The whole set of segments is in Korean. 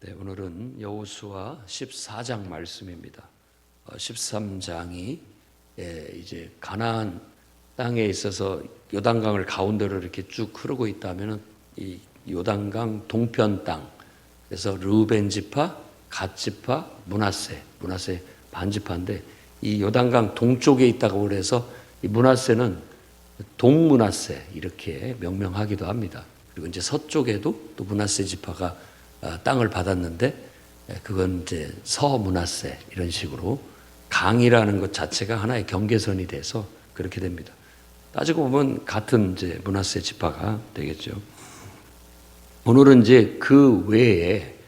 네, 오늘은 여호수아 14장 말씀입니다. 13장이 이제 가나안 땅에 있어서 요단강을 가운데로 이렇게 쭉 흐르고 있다면은 이 요단강 동편 땅, 그래서 르우벤 지파, 갓 지파, 므낫세 반지파인데 이 요단강 동쪽에 있다고 그래서 이 므낫세는 동므낫세 이렇게 명명하기도 합니다. 그리고 이제 서쪽에도 또 므낫세 지파가 땅을 받았는데 그건 이제 서므낫세 이런 식으로 강이라는 것 자체가 하나의 경계선이 돼서 그렇게 됩니다. 따지고 보면 같은 이제 므낫세 지파가 되겠죠. 오늘은 이제 그 외에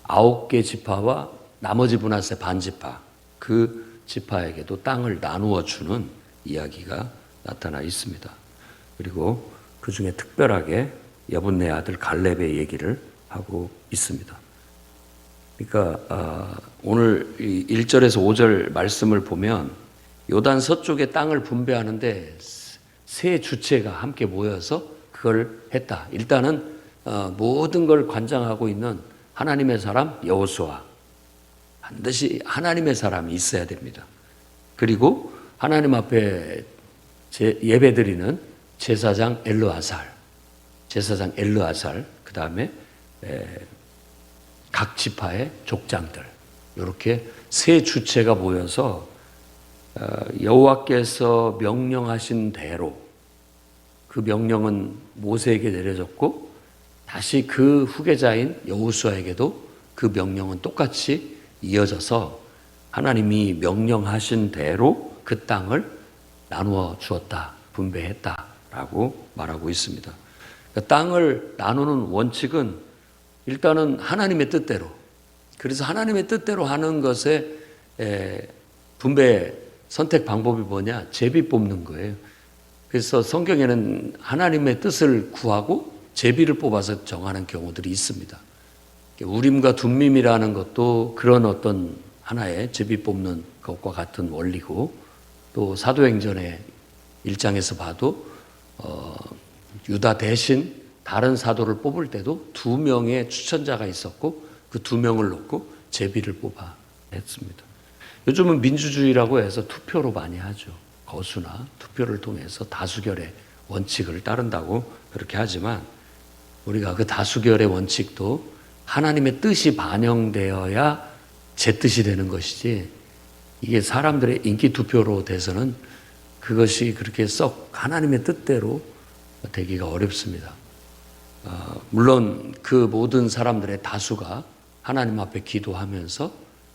9개 지파와 나머지 므낫세 반지파 그 지파에게도 땅을 나누어 주는 이야기가 나타나 있습니다. 그리고 그 중에 특별하게 여분네 아들 갈렙의 얘기를 하고 있습니다. 그러니까 오늘 1절에서 5절 말씀을 보면 요단 서쪽의 땅을 분배하는데 세 주체가 함께 모여서 그걸 했다. 일단은 모든 걸 관장하고 있는 하나님의 사람 여호수아, 반드시 하나님의 사람이 있어야 됩니다. 그리고 하나님 앞에 예배드리는 제사장 엘르아살, 그 다음에 각 지파의 족장들, 이렇게 세 주체가 모여서 여호와께서 명령하신 대로, 그 명령은 모세에게 내려졌고 다시 그 후계자인 여호수아에게도 그 명령은 똑같이 이어져서 하나님이 명령하신 대로 그 땅을 나누어 주었다, 분배했다라고 말하고 있습니다. 그러니까 땅을 나누는 원칙은 일단은 하나님의 뜻대로, 그래서 하나님의 뜻대로 하는 것에 분배 선택 방법이 뭐냐? 제비 뽑는 거예요. 그래서 성경에는 하나님의 뜻을 구하고 제비를 뽑아서 정하는 경우들이 있습니다. 우림과 둠밈이라는 것도 그런 어떤 하나의 제비 뽑는 것과 같은 원리고, 또 사도행전의 1장에서 봐도 유다 대신 다른 사도를 뽑을 때도 2명의 추천자가 있었고 그 2명을 놓고 제비를 뽑아 했습니다. 요즘은 민주주의라고 해서 투표로 많이 하죠. 거수나 투표를 통해서 다수결의 원칙을 따른다고 그렇게 하지만, 우리가 그 다수결의 원칙도 하나님의 뜻이 반영되어야 제 뜻이 되는 것이지, 이게 사람들의 인기 투표로 돼서는 그것이 그렇게 썩 하나님의 뜻대로 되기가 어렵습니다. 물론 그 모든 사람들의 다수가 하나님 앞에 기도하면서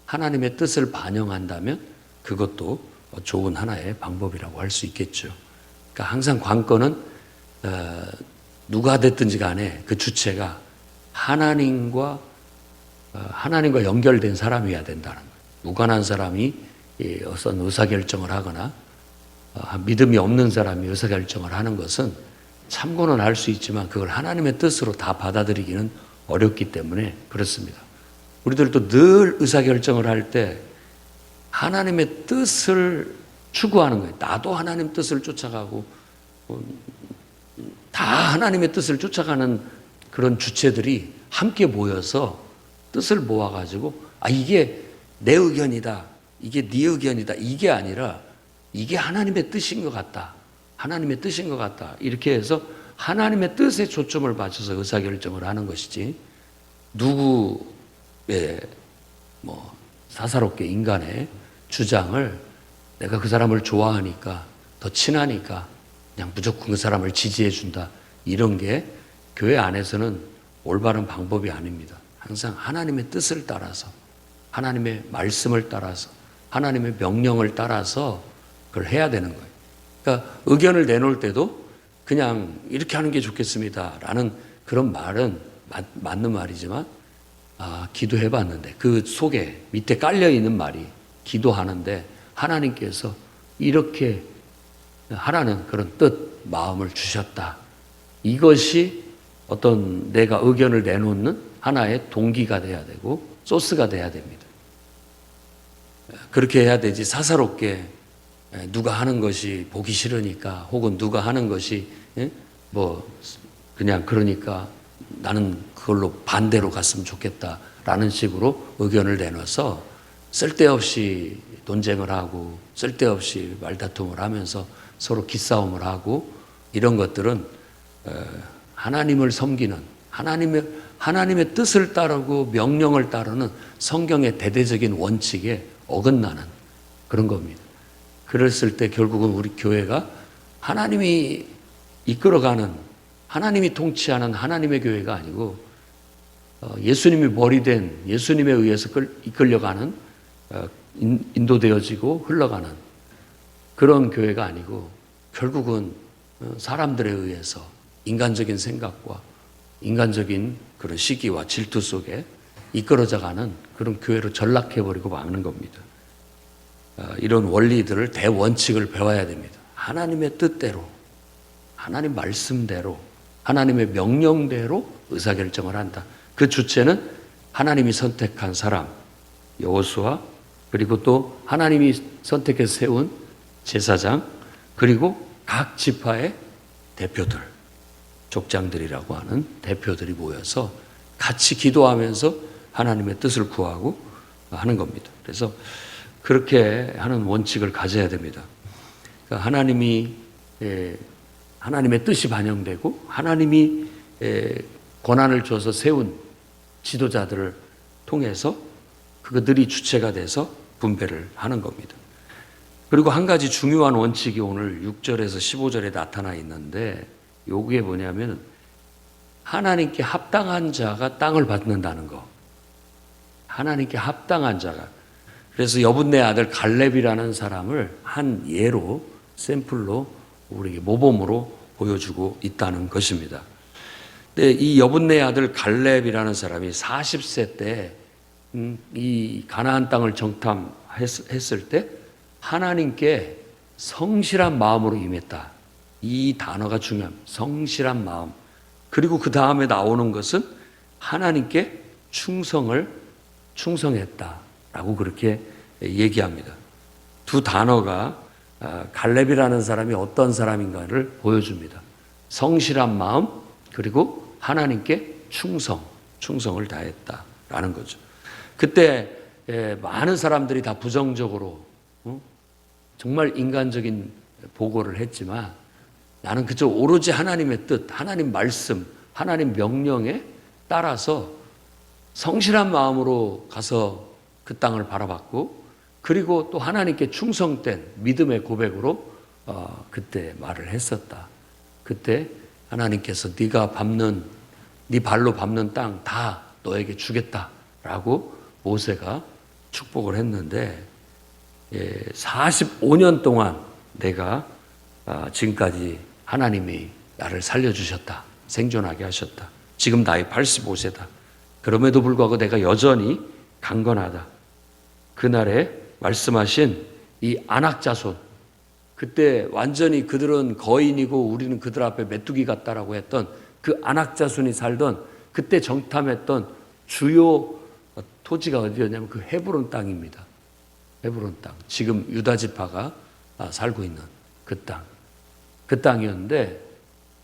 하나님의 뜻을 반영한다면 그것도 좋은 하나의 방법이라고 할 수 있겠죠. 그러니까 항상 관건은 누가 됐든지 간에 그 주체가 하나님과 연결된 사람이어야 된다는 거예요. 무관한 사람이 어떤 의사결정을 하거나 믿음이 없는 사람이 의사결정을 하는 것은 참고는 할 수 있지만 그걸 하나님의 뜻으로 다 받아들이기는 어렵기 때문에 그렇습니다. 우리들도 늘 의사결정을 할 때 하나님의 뜻을 추구하는 거예요. 나도 하나님 뜻을 쫓아가고 다 하나님의 뜻을 쫓아가는 그런 주체들이 함께 모여서 뜻을 모아가지고 이게 내 의견이다, 이게 네 의견이다, 이게 아니라 이게 하나님의 뜻인 것 같다, 하나님의 뜻인 것 같다, 이렇게 해서 하나님의 뜻에 초점을 맞춰서 의사결정을 하는 것이지, 누구의 사사롭게 인간의 주장을 내가 그 사람을 좋아하니까, 더 친하니까 그냥 무조건 그 사람을 지지해 준다, 이런 게 교회 안에서는 올바른 방법이 아닙니다. 항상 하나님의 뜻을 따라서, 하나님의 말씀을 따라서, 하나님의 명령을 따라서 그걸 해야 되는 거예요. 그러니까 의견을 내놓을 때도 그냥 이렇게 하는 게 좋겠습니다 라는 그런 말은 맞는 말이지만, 기도해 봤는데 그 속에 밑에 깔려 있는 말이, 기도하는데 하나님께서 이렇게 하라는 그런 뜻, 마음을 주셨다, 이것이 어떤 내가 의견을 내놓는 하나의 동기가 돼야 되고 소스가 돼야 됩니다. 그렇게 해야 되지, 사사롭게 누가 하는 것이 보기 싫으니까, 혹은 누가 하는 것이 그냥 그러니까 나는 그걸로 반대로 갔으면 좋겠다라는 식으로 의견을 내놔서 쓸데없이 논쟁을 하고 쓸데없이 말다툼을 하면서 서로 기싸움을 하고 이런 것들은 하나님을 섬기는 하나님의 뜻을 따르고 명령을 따르는 성경의 대대적인 원칙에 어긋나는 그런 겁니다. 그랬을 때 결국은 우리 교회가 하나님이 이끌어가는 하나님이 통치하는 하나님의 교회가 아니고 예수님이 머리된 예수님에 의해서 이끌려가는 인도되어지고 흘러가는 그런 교회가 아니고 결국은 사람들에 의해서 인간적인 생각과 인간적인 그런 시기와 질투 속에 이끌어져가는 그런 교회로 전락해버리고 마는 겁니다. 이런 원리들을 대원칙을 배워야 됩니다. 하나님의 뜻대로 하나님 말씀대로 하나님의 명령대로 의사결정을 한다. 그 주체는 하나님이 선택한 사람 여호수아 그리고 또 하나님이 선택해서 세운 제사장 그리고 각 지파의 대표들 족장들이라고 하는 대표들이 모여서 같이 기도하면서 하나님의 뜻을 구하고 하는 겁니다. 그래서 그렇게 하는 원칙을 가져야 됩니다. 그러니까 하나님의 뜻이 반영되고 하나님이 권한을 줘서 세운 지도자들을 통해서 그들이 주체가 돼서 분배를 하는 겁니다. 그리고 한 가지 중요한 원칙이 오늘 6절에서 15절에 나타나 있는데 요게 뭐냐면 하나님께 합당한 자가 땅을 받는다는 거. 하나님께 합당한 자가. 그래서 여분네 아들 갈렙이라는 사람을 한 예로 샘플로 우리에게 모범으로 보여주고 있다는 것입니다. 근데 이 여분네 아들 갈렙이라는 사람이 40세 때 이 가나안 땅을 정탐했을 때 하나님께 성실한 마음으로 임했다. 이 단어가 중요합니다. 성실한 마음. 그리고 그 다음에 나오는 것은 하나님께 충성했다라고 그렇게 얘기합니다. 두 단어가 갈렙이라는 사람이 어떤 사람인가를 보여줍니다. 성실한 마음 그리고 하나님께 충성을 다했다라는 거죠. 그때 많은 사람들이 다 부정적으로 정말 인간적인 보고를 했지만 나는 그저 오로지 하나님의 뜻, 하나님 말씀, 하나님 명령에 따라서 성실한 마음으로 가서 그 땅을 바라봤고 그리고 또 하나님께 충성된 믿음의 고백으로 그때 말을 했었다. 그때 하나님께서 네가 네 발로 밟는 땅 다 너에게 주겠다라고 모세가 축복을 했는데 45년 동안 내가 지금까지 하나님이 나를 살려주셨다. 생존하게 하셨다. 지금 나이 85세다. 그럼에도 불구하고 내가 여전히 강건하다. 그날에 말씀하신 이 안악자손 그때 완전히 그들은 거인이고 우리는 그들 앞에 메뚜기 같다라고 했던 그 안악자손이 살던 그때 정탐했던 주요 토지가 어디였냐면 그 헤브론 땅입니다. 헤브론 땅. 지금 유다 지파가 살고 있는 그 땅. 그 땅이었는데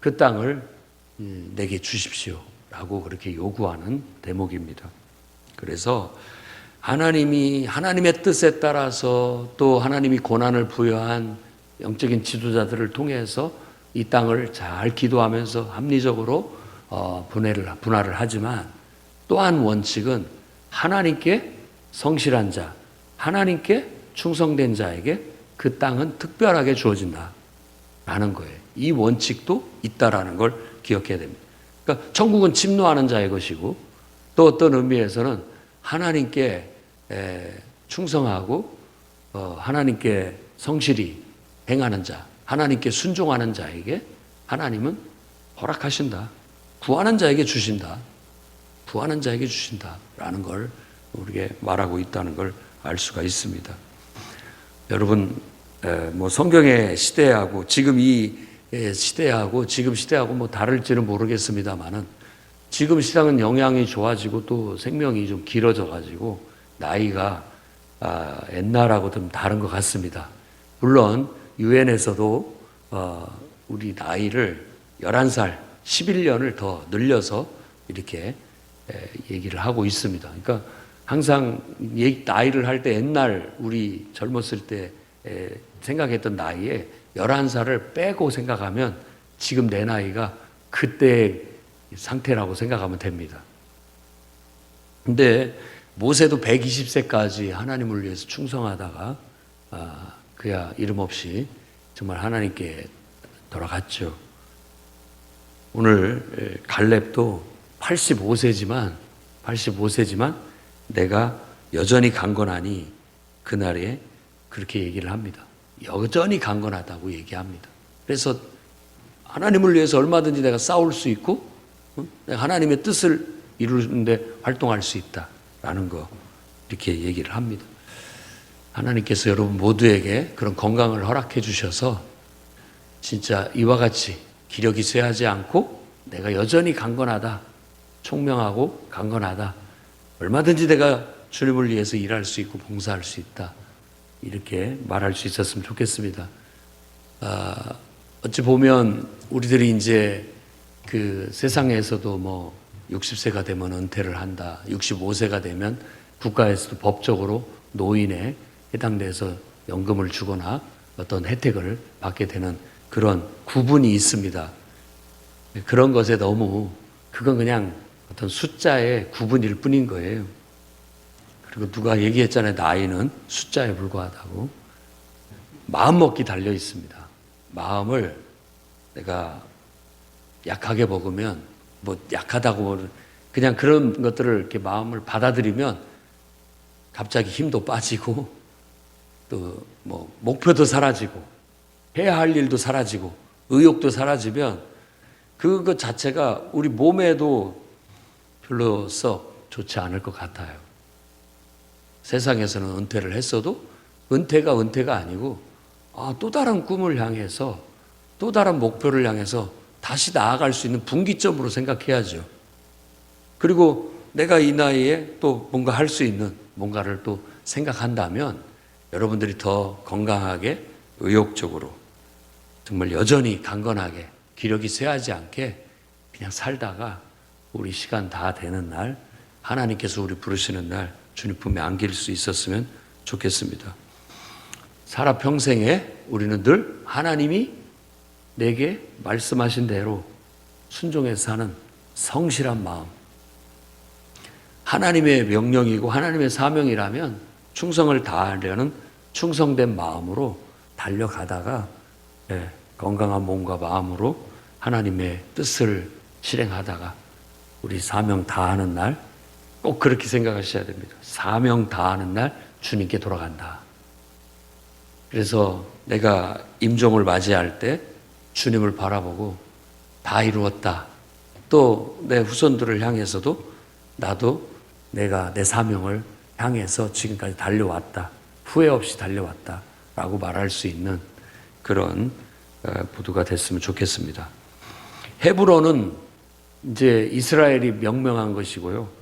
그 땅을 내게 주십시오라고 그렇게 요구하는 대목입니다. 그래서 하나님의 뜻에 따라서 또 하나님이 고난을 부여한 영적인 지도자들을 통해서 이 땅을 잘 기도하면서 합리적으로 분할을 하지만 또한 원칙은 하나님께 성실한 자, 하나님께 충성된 자에게 그 땅은 특별하게 주어진다라는 거예요. 이 원칙도 있다라는 걸 기억해야 됩니다. 그러니까 천국은 침노하는 자의 것이고 또 어떤 의미에서는 하나님께 충성하고 하나님께 성실히 행하는 자, 하나님께 순종하는 자에게 하나님은 허락하신다. 구하는 자에게 주신다. 구하는 자에게 주신다라는 걸 우리에게 말하고 있다는 걸 알 수가 있습니다. 여러분, 성경의 시대하고 지금 이 시대하고 지금 시대하고 뭐 다를지는 모르겠습니다만은 지금 시대는 영양이 좋아지고 또 생명이 좀 길어져 가지고 나이가 옛날하고 좀 다른 것 같습니다. 물론 유엔에서도 우리 나이를 11살, 11년을 더 늘려서 이렇게 얘기를 하고 있습니다. 그러니까 항상 나이를 할 때 옛날 우리 젊었을 때 생각했던 나이에 11살을 빼고 생각하면 지금 내 나이가 그때 상태라고 생각하면 됩니다. 근데 모세도 120세까지 하나님을 위해서 충성하다가 그야 이름 없이 정말 하나님께 돌아갔죠. 오늘 갈렙도 85세지만 내가 여전히 강건하니 그날에 그렇게 얘기를 합니다. 여전히 강건하다고 얘기합니다. 그래서 하나님을 위해서 얼마든지 내가 싸울 수 있고 내가 하나님의 뜻을 이루는데 활동할 수 있다라는 거 이렇게 얘기를 합니다. 하나님께서 여러분 모두에게 그런 건강을 허락해 주셔서 진짜 이와 같이 기력이 쇠하지 않고 내가 여전히 강건하다, 총명하고 강건하다, 얼마든지 내가 주님을 위해서 일할 수 있고 봉사할 수 있다, 이렇게 말할 수 있었으면 좋겠습니다. 어찌 보면 우리들이 이제 그 세상에서도 뭐 60세가 되면 은퇴를 한다, 65세가 되면 국가에서도 법적으로 노인에 해당돼서 연금을 주거나 어떤 혜택을 받게 되는 그런 구분이 있습니다. 그런 것에 너무 그건 그냥 어떤 숫자의 구분일 뿐인 거예요. 그리고 누가 얘기했잖아요. 나이는 숫자에 불과하다고. 마음먹기 달려 있습니다. 마음을 내가 약하게 먹으면 뭐 약하다고 그냥 그런 것들을 이렇게 마음을 받아들이면 갑자기 힘도 빠지고 또 뭐 목표도 사라지고 해야 할 일도 사라지고 의욕도 사라지면 그것 자체가 우리 몸에도 별로 썩 좋지 않을 것 같아요. 세상에서는 은퇴를 했어도 은퇴가 아니고 또 다른 꿈을 향해서 또 다른 목표를 향해서 다시 나아갈 수 있는 분기점으로 생각해야죠. 그리고 내가 이 나이에 또 뭔가 할 수 있는 뭔가를 또 생각한다면 여러분들이 더 건강하게 의욕적으로 정말 여전히 강건하게 기력이 쇠하지 않게 그냥 살다가 우리 시간 다 되는 날 하나님께서 우리 부르시는 날 주님 품에 안길 수 있었으면 좋겠습니다. 살아 평생에 우리는 늘 하나님이 내게 말씀하신 대로 순종해서 사는 성실한 마음, 하나님의 명령이고 하나님의 사명이라면 충성을 다하려는 충성된 마음으로 달려가다가 건강한 몸과 마음으로 하나님의 뜻을 실행하다가 우리 사명 다하는 날 꼭 그렇게 생각하셔야 됩니다. 사명 다하는 날 주님께 돌아간다. 그래서 내가 임종을 맞이할 때 주님을 바라보고 다 이루었다. 또 내 후손들을 향해서도 나도 내가 내 사명을 향해서 지금까지 달려왔다. 후회 없이 달려왔다. 라고 말할 수 있는 그런 부두가 됐으면 좋겠습니다. 헤브론은 이제 이스라엘이 명명한 것이고요.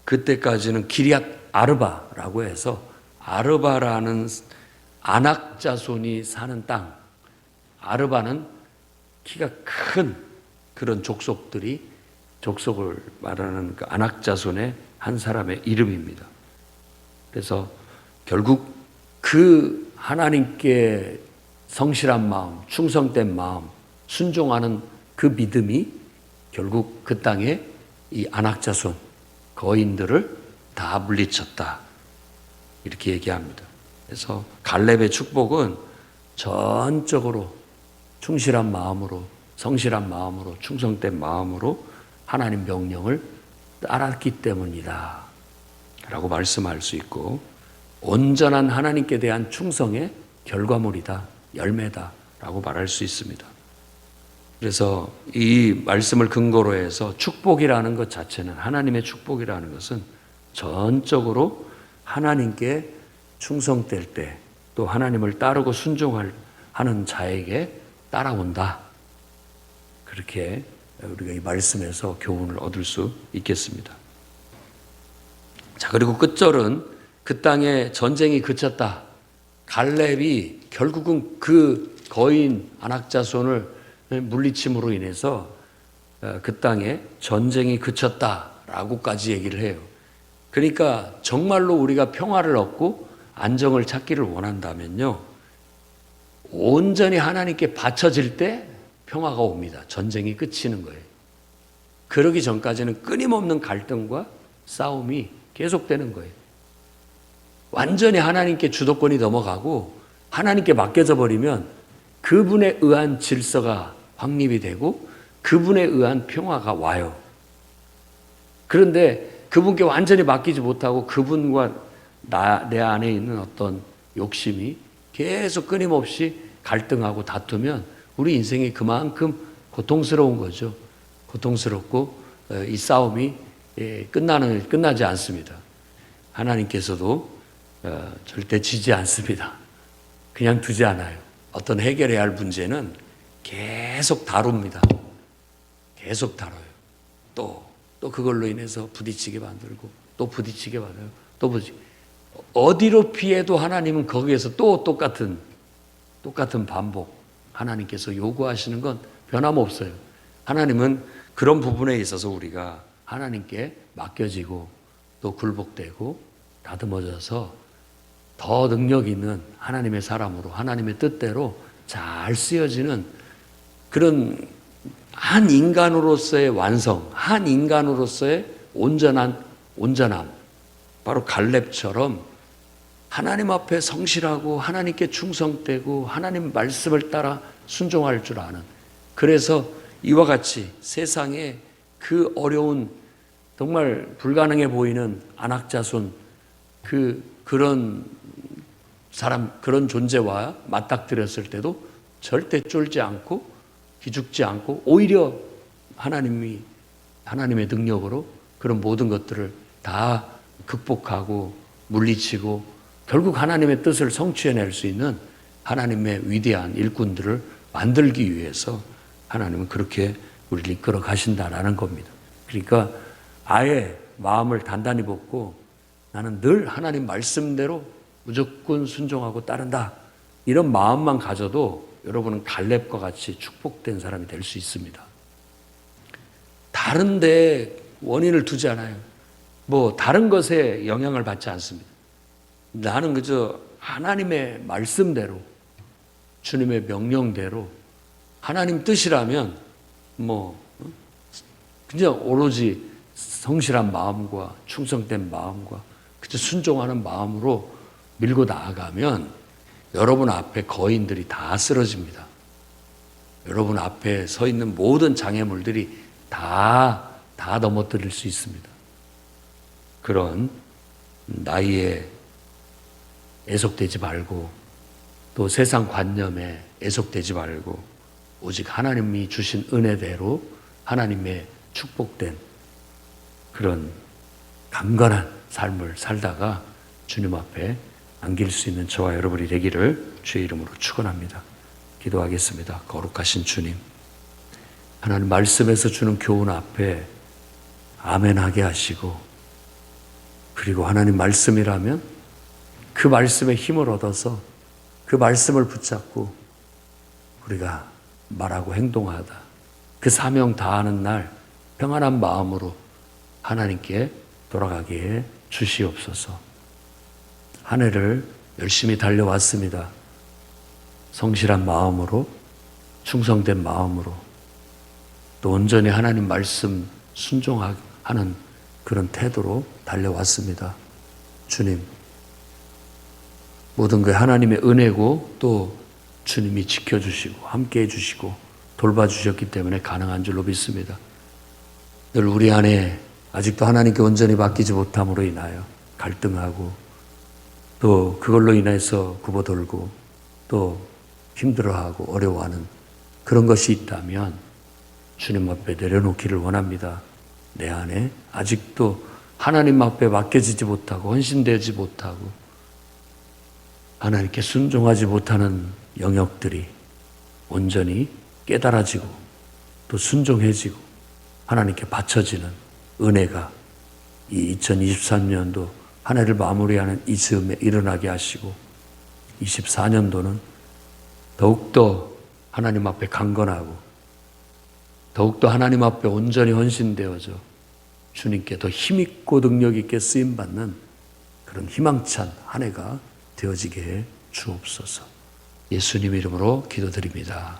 그때까지는 기럇 아르바라고 해서 아르바라는 아낙 자손이 사는 땅. 아르바는 키가 큰 그런 족속을 말하는 그 아낙 자손의 한 사람의 이름입니다. 그래서 결국 그 하나님께 성실한 마음, 충성된 마음, 순종하는 그 믿음이 결국 그 땅에 이 아낙 자손 거인들을 다 물리쳤다. 이렇게 얘기합니다. 그래서 갈렙의 축복은 전적으로 충실한 마음으로, 성실한 마음으로, 충성된 마음으로 하나님 명령을 따랐기 때문이다. 라고 말씀할 수 있고 온전한 하나님께 대한 충성의 결과물이다. 열매다. 라고 말할 수 있습니다. 그래서 이 말씀을 근거로 해서 축복이라는 것 자체는 하나님의 축복이라는 것은 전적으로 하나님께 충성될 때 또 하나님을 따르고 순종하는 자에게 따라온다. 그렇게 우리가 이 말씀에서 교훈을 얻을 수 있겠습니다. 자, 그리고 끝절은 그 땅에 전쟁이 그쳤다. 갈렙이 결국은 그 거인 아낙 자손을 물리침으로 인해서 그 땅에 전쟁이 그쳤다라고까지 얘기를 해요. 그러니까 정말로 우리가 평화를 얻고 안정을 찾기를 원한다면요, 온전히 하나님께 바쳐질 때 평화가 옵니다. 전쟁이 끝이는 거예요. 그러기 전까지는 끊임없는 갈등과 싸움이 계속되는 거예요. 완전히 하나님께 주도권이 넘어가고 하나님께 맡겨져 버리면 그분에 의한 질서가 확립이 되고 그분에 의한 평화가 와요. 그런데 그분께 완전히 맡기지 못하고 그분과 내 안에 있는 어떤 욕심이 계속 끊임없이 갈등하고 다투면 우리 인생이 그만큼 고통스러운 거죠. 고통스럽고 이 싸움이 끝나지 않습니다. 하나님께서도 절대 지지 않습니다. 그냥 두지 않아요. 어떤 해결해야 할 문제는 계속 다룹니다. 계속 다뤄요. 또 그걸로 인해서 부딪히게 만들고 또 부딪히게 만들고 또 부딪히게. 어디로 피해도 하나님은 거기에서 또 똑같은 반복. 하나님께서 요구하시는 건 변함없어요. 하나님은 그런 부분에 있어서 우리가 하나님께 맡겨지고 또 굴복되고 다듬어져서 더 능력 있는 하나님의 사람으로 하나님의 뜻대로 잘 쓰여지는 그런 한 인간으로서의 완성, 한 인간으로서의 온전함, 바로 갈렙처럼 하나님 앞에 성실하고 하나님께 충성되고 하나님 말씀을 따라 순종할 줄 아는, 그래서 이와 같이 세상에 그 어려운 정말 불가능해 보이는 안악자손 그런 사람, 그런 존재와 맞닥뜨렸을 때도 절대 쫄지 않고 기죽지 않고 오히려 하나님의 능력으로 그런 모든 것들을 다 극복하고 물리치고 결국 하나님의 뜻을 성취해낼 수 있는 하나님의 위대한 일꾼들을 만들기 위해서 하나님은 그렇게 우리를 이끌어 가신다라는 겁니다. 그러니까 아예 마음을 단단히 먹고 나는 늘 하나님 말씀대로 무조건 순종하고 따른다, 이런 마음만 가져도 여러분은 갈렙과 같이 축복된 사람이 될 수 있습니다. 다른데 원인을 두지 않아요. 다른 것에 영향을 받지 않습니다. 나는 그저 하나님의 말씀대로, 주님의 명령대로, 하나님 뜻이라면 그냥 오로지 성실한 마음과 충성된 마음과 그저 순종하는 마음으로 밀고 나아가면 여러분 앞에 거인들이 다 쓰러집니다. 여러분 앞에 서 있는 모든 장애물들이 다 넘어뜨릴 수 있습니다. 그런 나이에 애속되지 말고 또 세상 관념에 애속되지 말고 오직 하나님이 주신 은혜대로 하나님의 축복된 그런 강건한 삶을 살다가 주님 앞에 안길 수 있는 저와 여러분이 되기를 주의 이름으로 축원합니다. 기도하겠습니다. 거룩하신 주님, 하나님 말씀에서 주는 교훈 앞에 아멘하게 하시고, 그리고 하나님 말씀이라면 그 말씀에 힘을 얻어서 그 말씀을 붙잡고 우리가 말하고 행동하다 그 사명 다하는 날 평안한 마음으로 하나님께 돌아가게 해 주시옵소서. 한 해를 열심히 달려왔습니다. 성실한 마음으로, 충성된 마음으로, 또 온전히 하나님 말씀 순종하는 그런 태도로 달려왔습니다. 주님, 모든 게 하나님의 은혜고 또 주님이 지켜주시고 함께해 주시고 돌봐주셨기 때문에 가능한 줄로 믿습니다. 늘 우리 안에 아직도 하나님께 온전히 맡기지 못함으로 인하여 갈등하고 또 그걸로 인해서 굽어돌고 또 힘들어하고 어려워하는 그런 것이 있다면 주님 앞에 내려놓기를 원합니다. 내 안에 아직도 하나님 앞에 맡겨지지 못하고 헌신되지 못하고 하나님께 순종하지 못하는 영역들이 온전히 깨달아지고 또 순종해지고 하나님께 바쳐지는 은혜가 이 2023년도 한 해를 마무리하는 이 즈음에 일어나게 하시고 24년도는 더욱더 하나님 앞에 강건하고 더욱더 하나님 앞에 온전히 헌신되어져 주님께 더 힘있고 능력 있게 쓰임받는 그런 희망찬 한 해가 되어지게 주옵소서. 예수님 이름으로 기도드립니다.